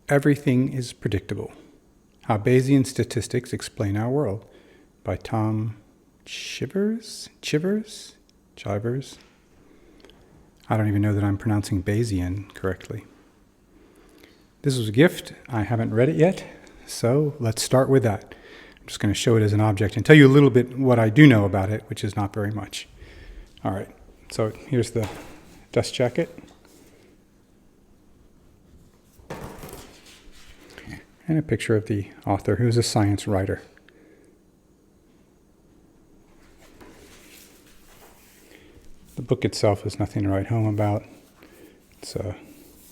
Everything is predictable. How Bayesian statistics explain our world, by Tom Chivers? I don't even know that I'm pronouncing Bayesian correctly. This was a gift. I haven't read it yet, so let's start with that. I'm just going to show it as an object and tell you a little bit what I do know about it, which is not very much. All right, so here's the dust jacket. And a picture of the author, who's a science writer. The book itself is nothing to write home about. It's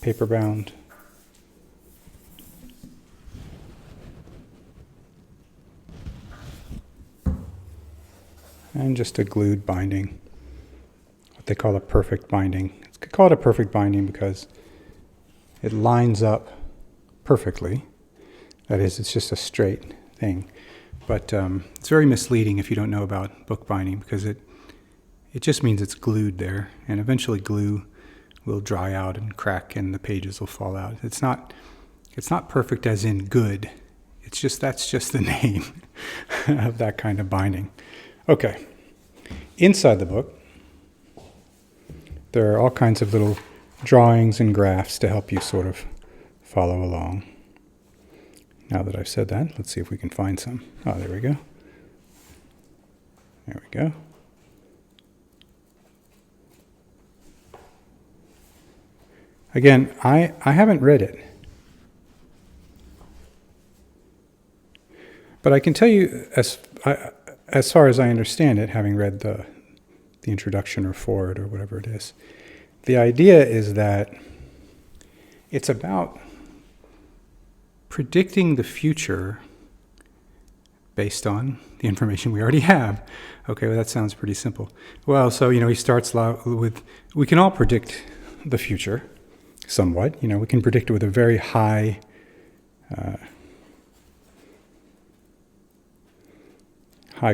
paper bound. And just a glued binding, what they call a perfect binding. It's called a perfect binding because it lines up perfectly. That is, it's just a straight thing. But it's very misleading if you don't know about book binding, because it just means it's glued there, and eventually glue will dry out and crack and the pages will fall out. It's not perfect as in good. It's just, that's just the name of that kind of binding. Okay. Inside the book, there are all kinds of little drawings and graphs to help you sort of follow along. Now that I've said that, let's see if we can find some. Oh, there we go. There we go. Again, I haven't read it. But I can tell you, as far as I understand it, having read the introduction or foreword or whatever it is, the idea is that it's about predicting the future based on the information we already have. Okay, well, that sounds pretty simple. Well, so, he starts with, we can all predict the future somewhat. We can predict it with a very high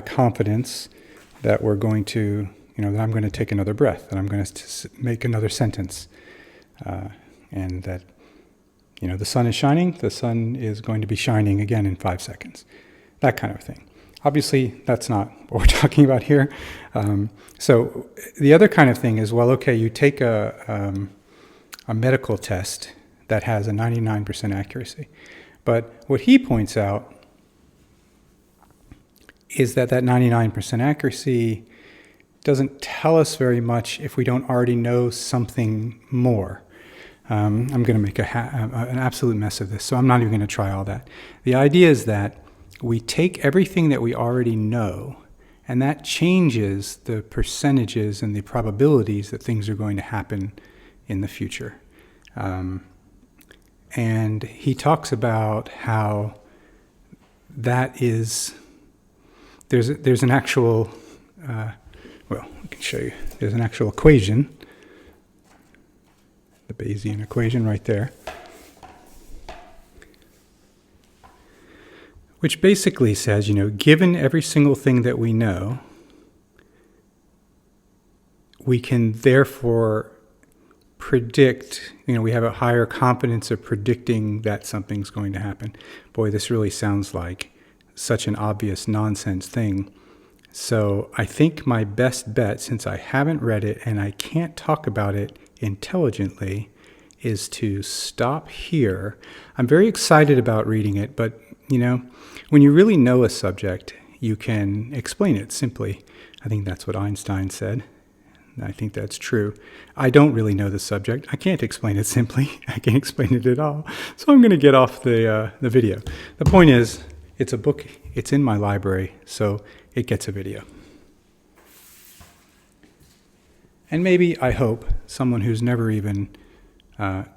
confidence that we're going to, that I'm going to take another breath, that I'm going to make another sentence, and that the sun is shining, the sun is going to be shining again in 5 seconds. That kind of thing. Obviously, that's not what we're talking about here. So the other kind of thing is, well, okay, you take a medical test that has a 99% accuracy. But what he points out is that 99% accuracy doesn't tell us very much if we don't already know something more. I'm going to make an absolute mess of this, so I'm not even going to try all that. The idea is that we take everything that we already know, and that changes the percentages and the probabilities that things are going to happen in the future. And he talks about how that is, there's an actual, well, I can show you. There's an actual equation, the Bayesian equation right there, which basically says, given every single thing that we know, we can therefore predict, we have a higher confidence of predicting that something's going to happen. Boy, this really sounds like such an obvious nonsense thing. So I think my best bet, since I haven't read it and I can't talk about it intelligently, is to stop here. I'm very excited about reading it, but when you really know a subject, you can explain it simply. I think that's what Einstein said. I think that's true. I don't really know the subject. I can't explain it simply. I can't explain it at all. So I'm going to get off the video. The point is, it's a book. It's in my library, so it gets a video. And maybe, I hope, someone who's never even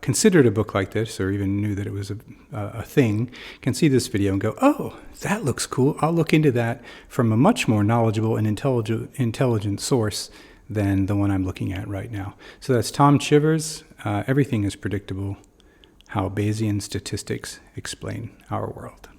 considered a book like this, or even knew that it was a thing, can see this video and go, oh, that looks cool. I'll look into that from a much more knowledgeable and intelligent source than the one I'm looking at right now. So that's Tom Chivers, Everything is Predictable, How Bayesian Statistics Explain Our World.